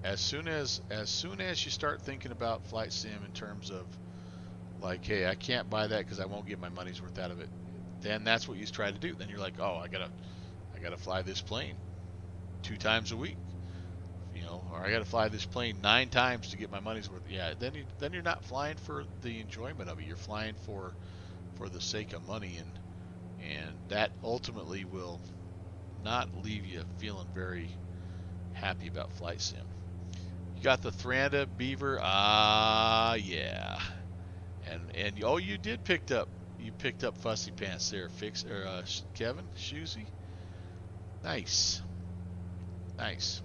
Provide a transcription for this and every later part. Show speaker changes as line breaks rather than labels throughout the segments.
as soon as you start thinking about flight sim in terms of like, hey, I can't buy that because I won't get my money's worth out of it, then that's what you try to do. Then you're like, oh, I gotta fly this plane 2 times a week, or I gotta fly this plane 9 times to get my money's worth. Yeah, then you're not flying for the enjoyment of it. You're flying for the sake of money, and that ultimately will not leave you feeling very happy about flight sim. You got the Thranda Beaver. Yeah. And oh, you picked up Fussy Pants there, Kevin Shoesy. Nice, nice.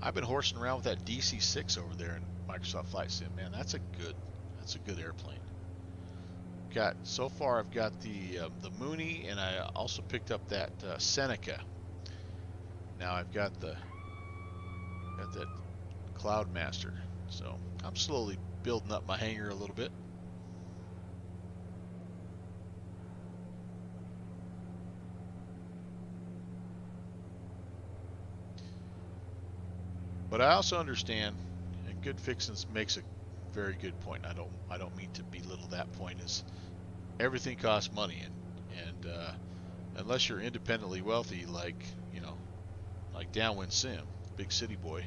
I've been horsing around with that DC-6 over there in Microsoft Flight Sim. Man, that's a good airplane. Got so far, I've got the Mooney, and I also picked up that Seneca. Now I've got that Cloudmaster. So I'm slowly building up my hangar a little bit. But I also understand, and Good Fixins makes a very good point. I don't mean to belittle that point. Is everything costs money, and unless you're independently wealthy, like Downwind Sim, big city boy,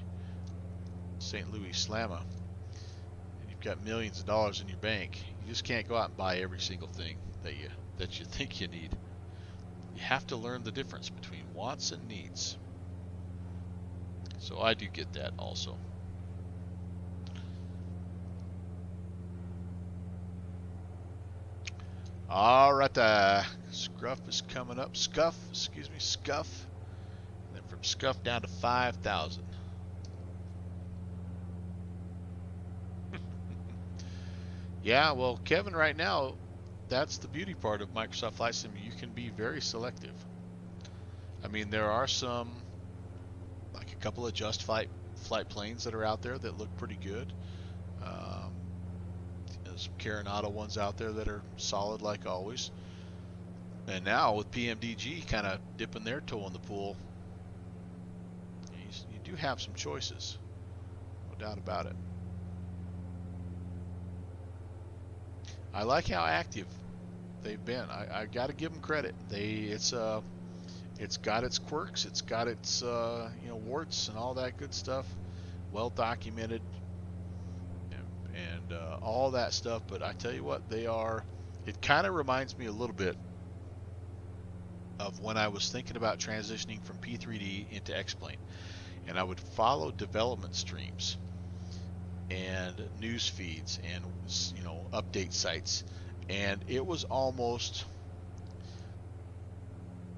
St. Louis Slamma, and you've got millions of dollars in your bank, you just can't go out and buy every single thing that you think you need. You have to learn the difference between wants and needs. So I do get that also. All right, Scruff is coming up. Scuff. And then from Scuff down to 5,000. Yeah, well, Kevin, right now, that's the beauty part of Microsoft Flight Sim. You can be very selective. I mean, there are some, like a couple of just flight planes that are out there that look pretty good. There's some Carenata ones out there that are solid like always. And now with PMDG kind of dipping their toe in the pool, you do have some choices, no doubt about it. I like how active they've been. I got to give them credit. It's got its quirks, it's got its warts and all that good stuff, well documented, and all that stuff. But I tell you what, they are. It kind of reminds me a little bit of when I was thinking about transitioning from P3D into X-Plane, and I would follow development streams and news feeds and update sites, and it was almost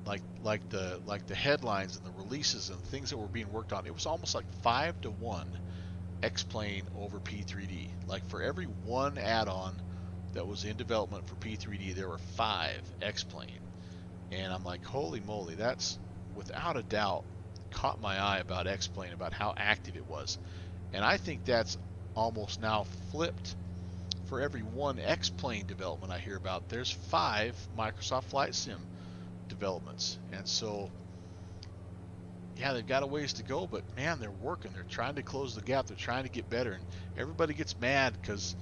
like the headlines and the releases and things that were being worked on. It was almost like 5-to-1 X-Plane over P3D. Like for every one add-on that was in development for P3D, there were 5 X-Plane. And I'm like, holy moly, that's without a doubt caught my eye about X-Plane, about how active it was. And I think that's almost now flipped. For every one X-Plane development I hear about, there's 5 Microsoft Flight Sim developments. And so, yeah, they've got a ways to go, but man, they're working. They're trying to close the gap. They're trying to get better. And everybody gets mad because,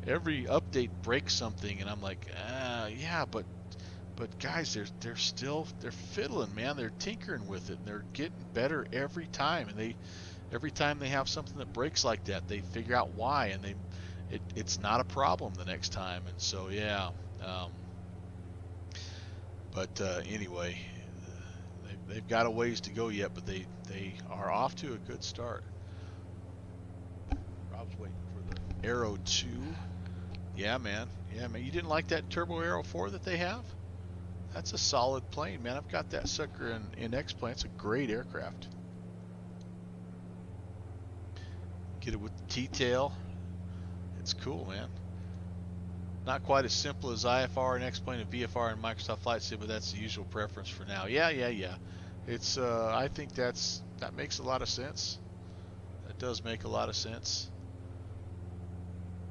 every update breaks something. And I'm like, yeah, but guys, they're fiddling, man. They're tinkering with it, and they're getting better every time. And every time they have something that breaks like that, they figure out why, and it's not a problem the next time. And so, yeah. But anyway, they've got a ways to go yet, but they are off to a good start. Rob's waiting for the Aero 2. Yeah, man. You didn't like that Turbo Aero 4 that they have? That's a solid plane, man. I've got that sucker in X-Plane. It's a great aircraft. Get it with the T-tail. It's cool, man. Not quite as simple as IFR and X-Plane and VFR and Microsoft Flight Sim, but that's the usual preference for now. Yeah. It's I think that makes a lot of sense. That does make a lot of sense.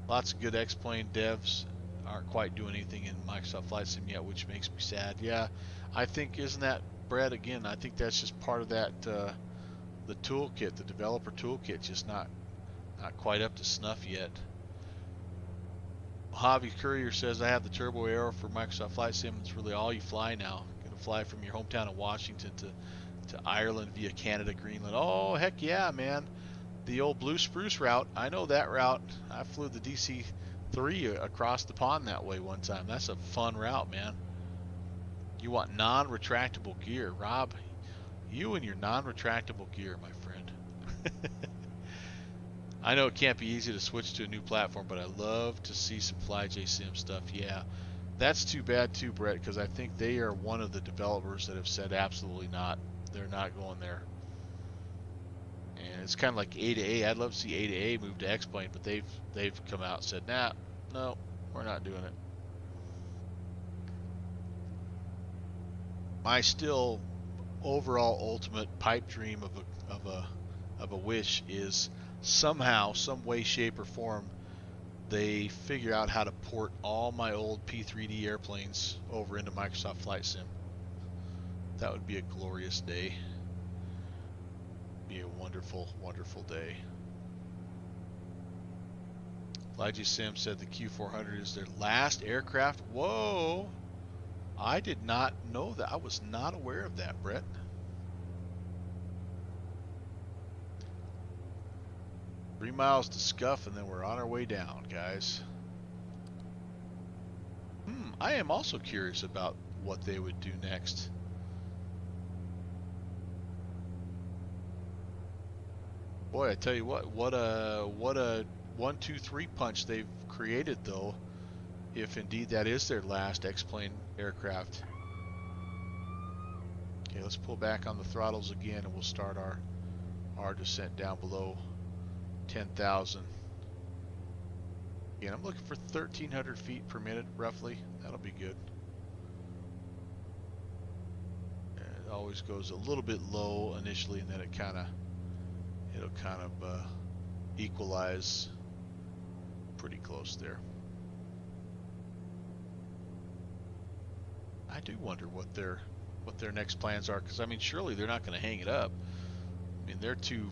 Lots of good X-Plane devs aren't quite doing anything in Microsoft Flight Sim yet, which makes me sad. Yeah, I think, isn't that, Brad, again, I think that's just part of that the toolkit, the developer toolkit, just not quite up to snuff yet. Javi Courier says, I have the Turbo Aero for Microsoft Flight Sim. It's really all you fly now. Going to fly from your hometown of Washington to Ireland via Canada, Greenland. Oh, heck yeah, man. The old Blue Spruce route. I know that route. I flew the DC-3 across the pond that way one time. That's a fun route, man. You want non-retractable gear. Rob, you and your non-retractable gear, my friend. I know it can't be easy to switch to a new platform, but I love to see some FlyJSim stuff. Yeah, that's too bad too, Brett, because I think they are one of the developers that have said absolutely not. They're not going there. And it's kind of like A to A. I'd love to see A to A move to X-Plane, but they've come out and said, nah, no, we're not doing it. My still overall ultimate pipe dream of a wish is somehow, some way, shape, or form, they figure out how to port all my old P3D airplanes over into Microsoft Flight Sim. That would be a glorious day. Be a wonderful, wonderful day. FlyJSim said the Q400 is their last aircraft. Whoa! I did not know that. I was not aware of that, Brett. Three miles to Scuff, and then we're on our way down, guys. I am also curious about what they would do next. Boy, I tell you what a 1-2-3 punch they've created, though, if indeed that is their last X-Plane aircraft. Okay, let's pull back on the throttles again, and we'll start our descent down below 10,000. Again, I'm looking for 1,300 feet per minute, roughly. That'll be good. And it always goes a little bit low initially, and then it'll kind of equalize pretty close there. I do wonder what their next plans are, because I mean, surely they're not going to hang it up. I mean, they're too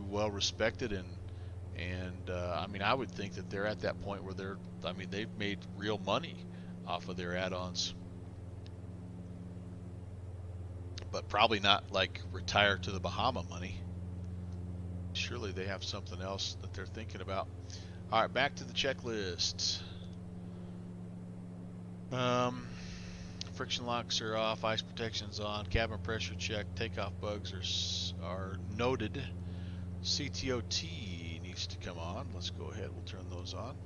well respected, and I mean, I would think that they're at that point where they've made real money off of their add-ons, but probably not like retire to the Bahama money. Surely they have something else that they're thinking about. All right, back to the checklist. Friction locks are off, ice protection's on, cabin pressure check, takeoff bugs are noted. CTOT needs to come on. Let's go ahead, we'll turn those on.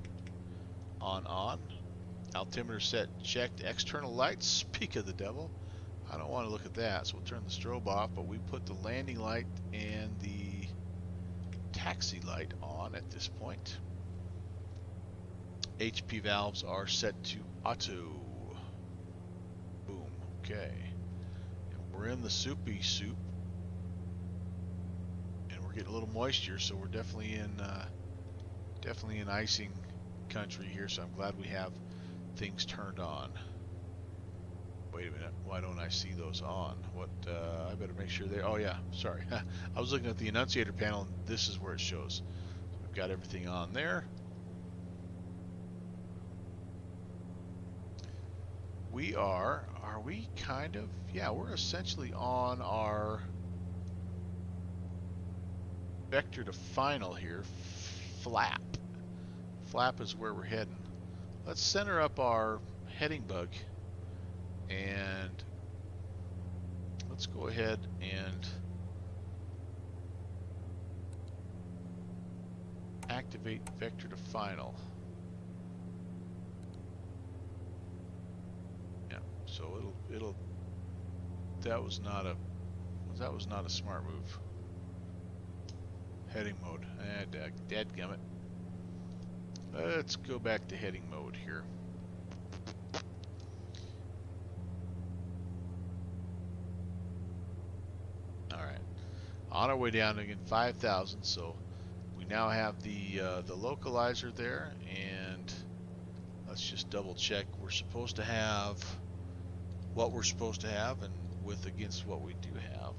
On. Altimeter set checked, external lights, speak of the devil. I don't want to look at that, so we'll turn the strobe off, but we put the landing light and the taxi light on at this point. HP valves are set to auto. Boom. Okay. And we're in the soupy soup, and we're getting a little moisture, so we're definitely in icing country here. So I'm glad we have things turned on. Wait a minute. Why don't I see those on? What? I better make sure they. Oh yeah. Sorry. I was looking at the annunciator panel, and this is where it shows. So we've got everything on there. We are we kind of, yeah, we're essentially on our vector to final here. Flap is where we're heading. Let's center up our heading bug, and let's go ahead and activate vector to final. So it'll that was not a smart move. Heading mode. Dadgummit. Let's go back to heading mode here. Alright. On our way down again, 5,000, so we now have the localizer there, and let's just double check we're supposed to have what we're supposed to have, and with against what we do have.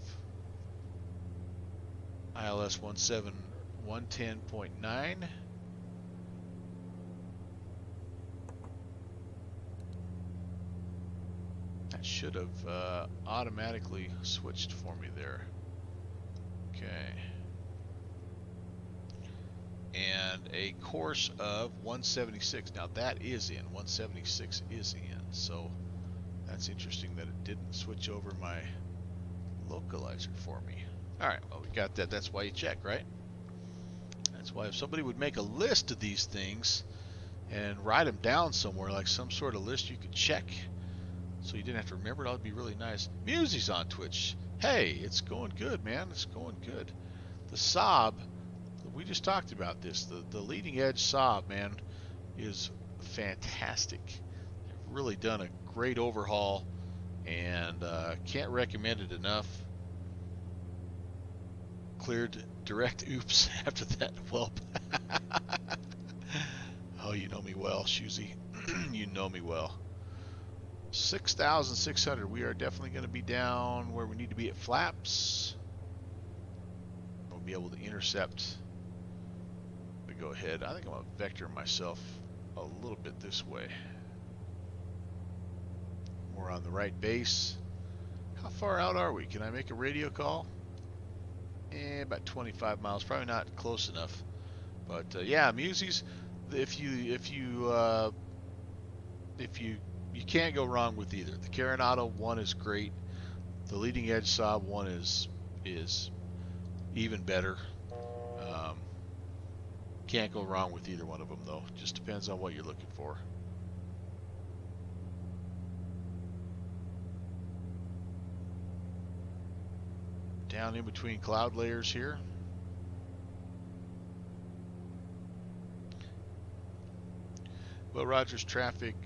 ILS 110.9. That should have automatically switched for me there. Okay. And a course of 176. Now that is in. 176 is in. So that's interesting that it didn't switch over my localizer for me. Alright, well, we got that. That's why you check, right? That's why if somebody would make a list of these things and write them down somewhere, like some sort of list you could check, so you didn't have to remember it, that would be really nice. Musie's on Twitch. Hey, it's going good, man. It's going good. The Saab, we just talked about this. The leading edge Saab, man, is fantastic. They've really done a great overhaul, and can't recommend it enough. Cleared direct oops after that whelp. Oh, you know me well, Shoozy. You know me well. 6,600. We are definitely going to be down where we need to be at flaps. We'll be able to intercept. We go ahead. I think I'm going to vector myself a little bit this way. We're on the right base. How far out are we? Can I make a radio call? About 25 miles. Probably not close enough. But yeah, Musie's. If you can't go wrong with either. The Carenado one is great. The leading edge Saab one is even better. Can't go wrong with either one of them though. Just depends on what you're looking for. Down in between cloud layers here. Will Rogers traffic.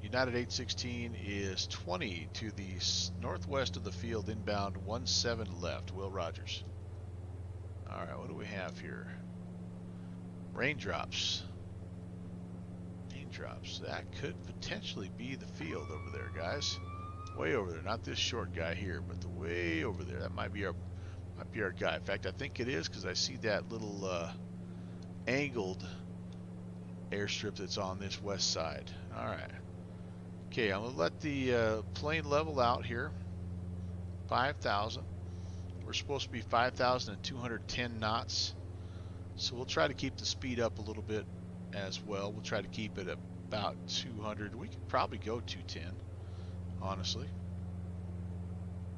United 816 is 20 to the northwest of the field, inbound 17 left. Will Rogers. Alright, what do we have here? Raindrops. Raindrops. That could potentially be the field over there, guys. Way over there. Not this short guy here, but the way over there. That might be our guy. In fact, I think it is because I see that little angled airstrip that's on this west side. Alright. Okay, I'm going to let the plane level out here. 5,000. We're supposed to be 5,210 knots. So we'll try to keep the speed up a little bit as well. We'll try to keep it about 200. We could probably go 210, honestly.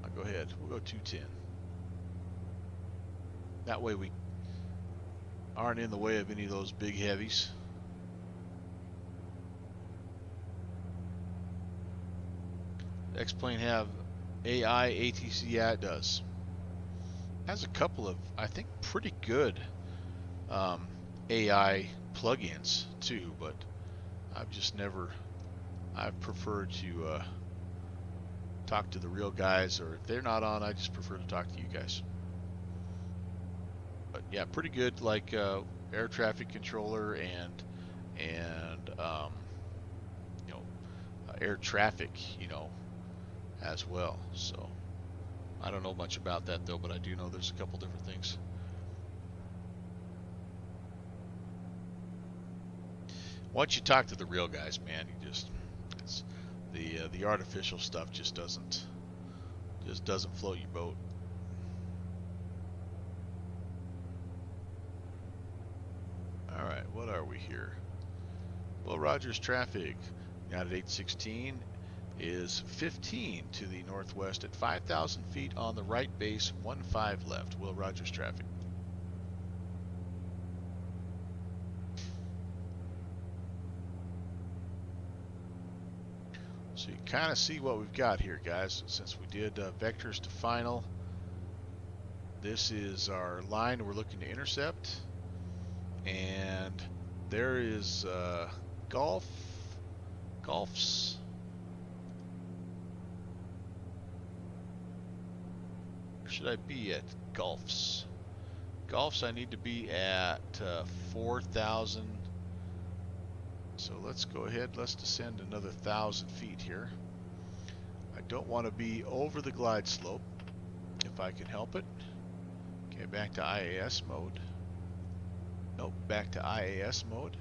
I'll go ahead. We'll go 210. That way we aren't in the way of any of those big heavies. X-Plane have AI ATC? Yeah, it does. Has a couple of, I think, pretty good AI plugins too, but I've preferred to talk to the real guys, or if they're not on, I just prefer to talk to you guys. But yeah, pretty good, like air traffic controller and you know, air traffic, you know, as well. So I don't know much about that though, but I do know there's a couple different things. Once you talk to the real guys, man, you just the artificial stuff just doesn't float your boat. All right, what are we here? Will Rogers traffic, United 816 is 15 to the northwest at 5,000 feet on the right base, 15 left. Will Rogers traffic. So you kind of see what we've got here, guys. Since we did vectors to final, this is our line we're looking to intercept. And there is Golfs. Where should I be at Golfs? Golfs, I need to be at 4,000. So let's go ahead, let's descend another 1,000 feet here. I don't want to be over the glide slope if I can help it. Okay, back to IAS mode. Nope, back to IAS mode.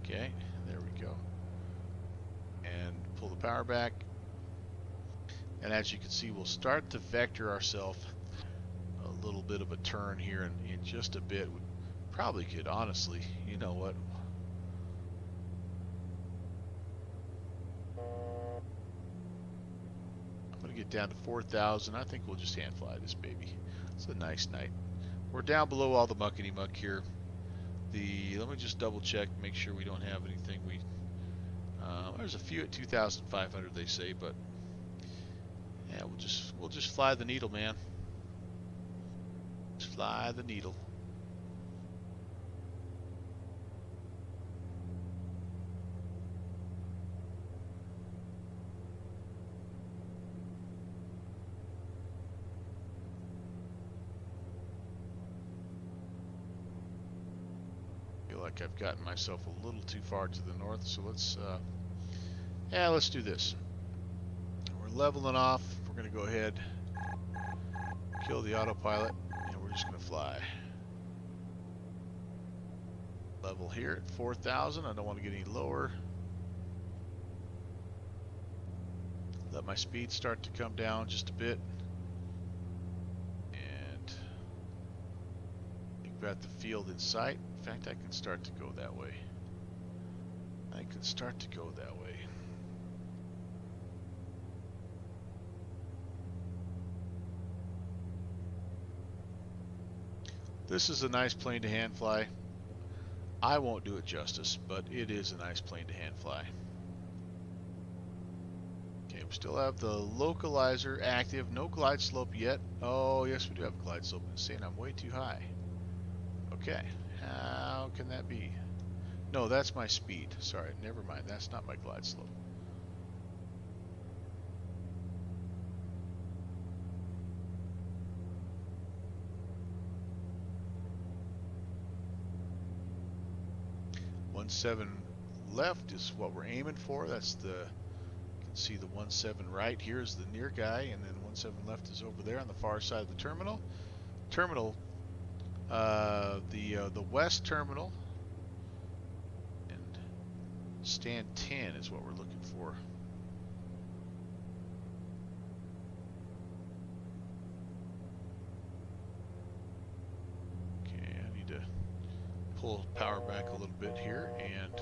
Okay, there we go. And pull the power back. And as you can see, we'll start to vector ourselves a little bit of a turn here in just a bit. We probably could, honestly, you know what? I'm going to get down to 4,000. I think we'll just hand fly this baby. It's a nice night. We're down below all the muckety muck here. Let me just double check, make sure we don't have anything. There's a few at 2,500 they say, but yeah, we'll just fly the needle, man. Just fly the needle. Feel like I've gotten myself a little too far to the north, so let's do this. We're leveling off. We're going to go ahead, kill the autopilot, and we're just going to fly. Level here at 4,000. I don't want to get any lower. Let my speed start to come down just a bit. And we've got the field in sight. In fact, I can start to go that way. This is a nice plane to hand fly. I won't do it justice, but it is a nice plane to hand fly. Okay, we still have the localizer active. No glide slope yet. Oh, yes, we do have a glide slope. It's saying I'm way too high. Okay, how can that be? No, that's my speed. Sorry, never mind. That's not my glide slope. .17 left is what we're aiming for. That's the, you can see the 17 right here is the near guy, and then 17 left is over there on the far side of the terminal. The west terminal, and stand 10 is what we're looking for. Okay, I need to pull power back a little bit here, and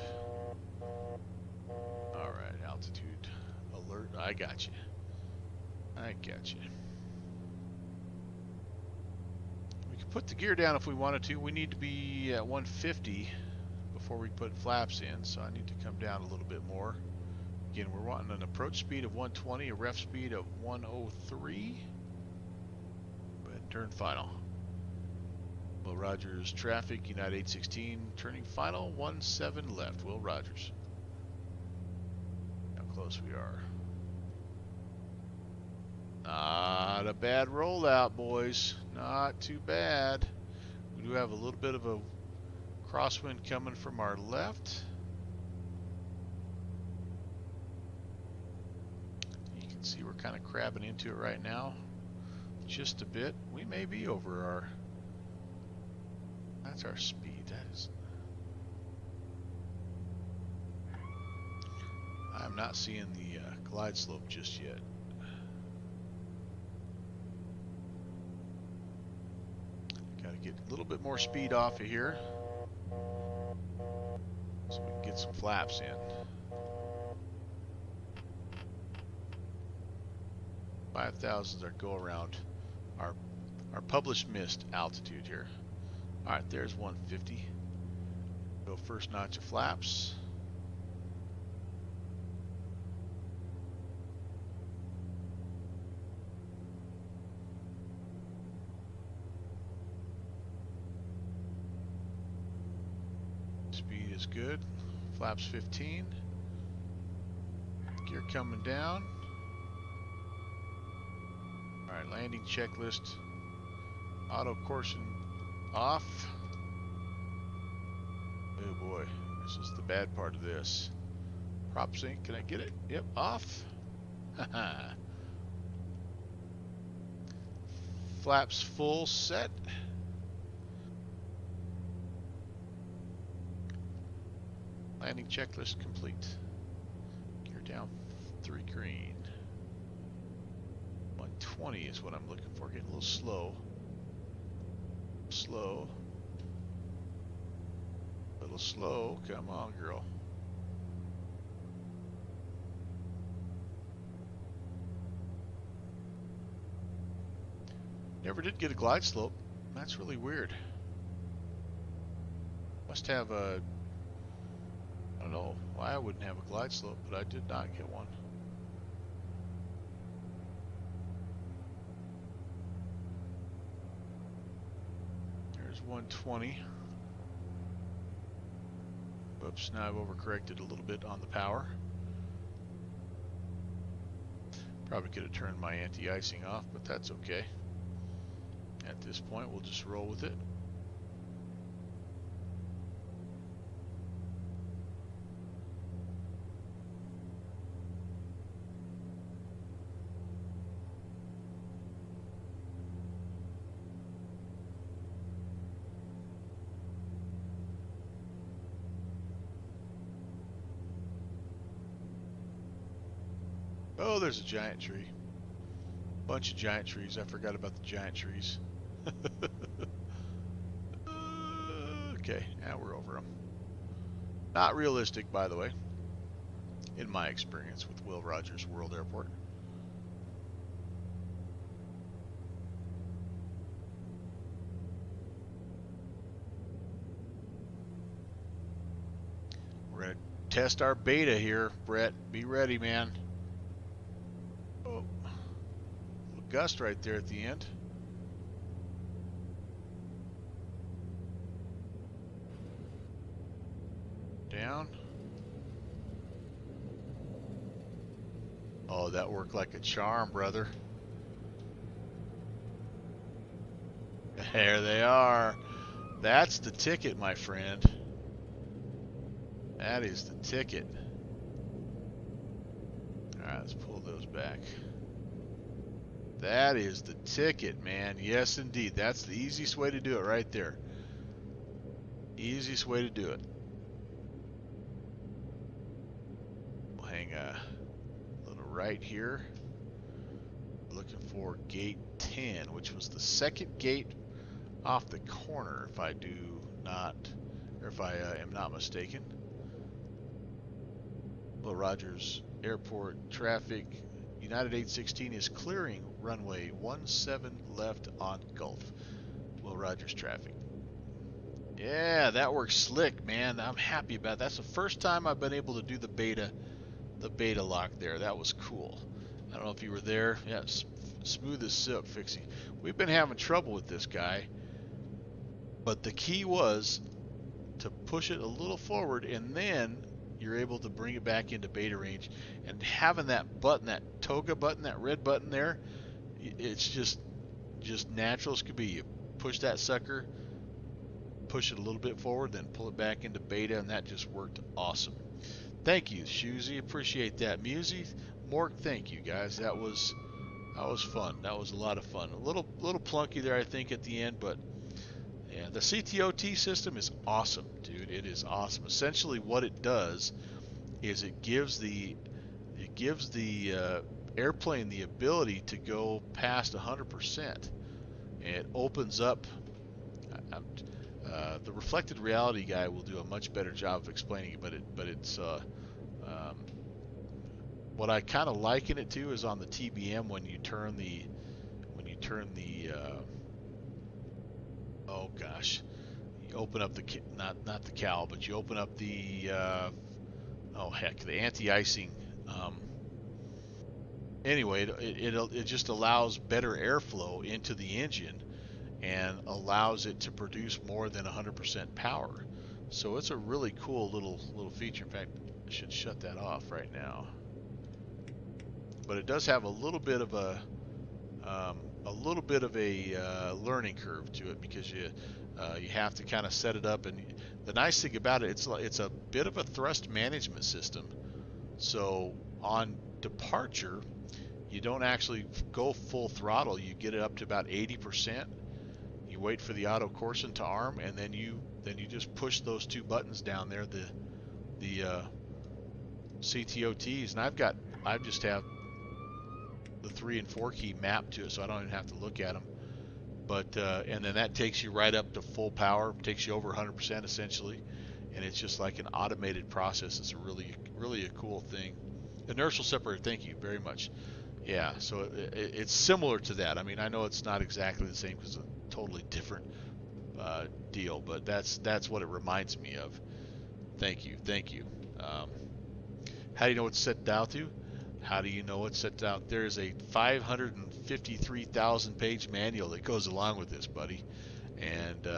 all right, altitude alert. I got you. We can put the gear down if we wanted to. We need to be at 150 before we put flaps in, so I need to come down a little bit more. Again, we're wanting an approach speed of 120, a ref speed of 103. Go ahead and turn final. Will Rogers traffic, United 816, turning final, 17 left. Will Rogers. How close we are. Not a bad rollout, boys. Not too bad. We do have a little bit of a crosswind coming from our left. You can see we're kind of crabbing into it right now. Just a bit. We may be over our... That's our speed. That is... I'm not seeing the glide slope just yet. Gotta get a little bit more speed off of here so we can get some flaps in. 5,000 is our go around, our published missed altitude here. Alright, there's 150. Go first notch of flaps. Speed is good. Flaps 15. Gear coming down. Alright, landing checklist. Auto caution off. Oh boy, this is the bad part of this. Prop sync, can I get it? Yep, off. Flaps full set. Landing checklist complete. Gear down 3 green. 120 is what I'm looking for. Getting a little slow. Slow. A little slow. Come on, girl. Never did get a glide slope. That's really weird. Must have a... I don't know why I wouldn't have a glide slope, but I did not get one. There's 120. Oops, now I've overcorrected a little bit on the power. Probably could have turned my anti-icing off, but that's okay. At this point, we'll just roll with it. Oh, there's a giant tree. Bunch of giant trees. I forgot about the giant trees. Okay, now we're over them. Not realistic, by the way, in my experience with Will Rogers World Airport. We're going to test our beta here, Brett. Be ready, man. Oh, little gust right there at the end. Down. Oh, that worked like a charm, brother. There they are. That's the ticket, my friend. That is the ticket. Alright, let's pull those back. That is the ticket, man. Yes, indeed. That's the easiest way to do it right there. Easiest way to do it. We'll hang a little right here. Looking for gate 10, which was the second gate off the corner, if I do not, or if I am not mistaken. Will Rogers Airport traffic. United 816 is clearing runway 17 left on Gulf. Will Rogers traffic. Yeah, that works slick, man. I'm happy about that. That's the first time I've been able to do the beta lock there. That was cool. I don't know if you were there. Yeah, smooth as silk, Fixie. We've been having trouble with this guy, but the key was to push it a little forward, and then you're able to bring it back into beta range. And having that button, that toga button, that red button there, it's just natural as could be. You push that sucker, push it a little bit forward, then pull it back into beta, and that just worked awesome. Thank you, Shusey. Appreciate that. Musey, Mork, thank you, guys. That was fun. That was a lot of fun. A little plunky there, I think, at the end, but yeah, the CTOT system is awesome, dude. It is awesome. Essentially, what it does is it gives the airplane the ability to go past 100%. And it opens up. The reflected reality guy will do a much better job of explaining it, but it's what I kind of liken it to is on the TBM when you turn the oh gosh, you open up the not the cowl, but you open up the oh heck, the anti-icing. Anyway, it just allows better airflow into the engine and allows it to produce more than 100% power. So it's a really cool little feature. In fact, I should shut that off right now. But it does have a little bit of a learning curve to it, because you have to kind of set it up. And the nice thing about it, it's a bit of a thrust management system. So on departure, you don't actually go full throttle. You get it up to about 80%. You wait for the auto coursing to arm, and then you just push those two buttons down there, the CTOTs, and I just have the 3 and 4 key mapped to it, so I don't even have to look at them. But and then that takes you right up to full power, takes you over 100% essentially, and it's just like an automated process. It's a really a cool thing. Inertial separator, thank you very much. Yeah, so it's similar to that. I mean, I know it's not exactly the same because it's a totally different deal, but that's what it reminds me of. Thank you, thank you. How do you know it's set dial to? How do you know it's set out? There's a 553,000 page manual that goes along with this, buddy, and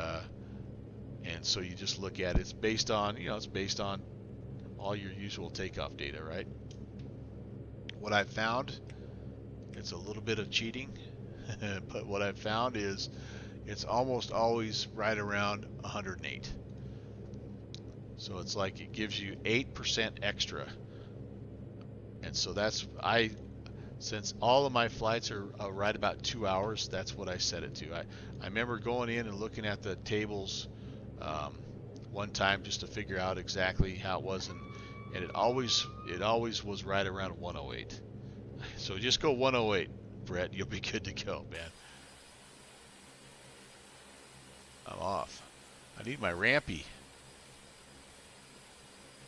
so you just look at it. It's based on it's based on all your usual takeoff data, right? What I've found, it's a little bit of cheating, but what I've found is it's almost always right around 108. So it's like it gives you 8% extra. And so since all of my flights are right about 2 hours, that's what I set it to. I remember going in and looking at the tables one time just to figure out exactly how it was, and it always was right around 108. So just go 108, Brett. You'll be good to go, man. I'm off. I need my rampy.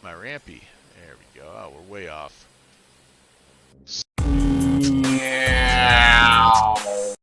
My rampy. There we go. Oh, we're way off. Yeah.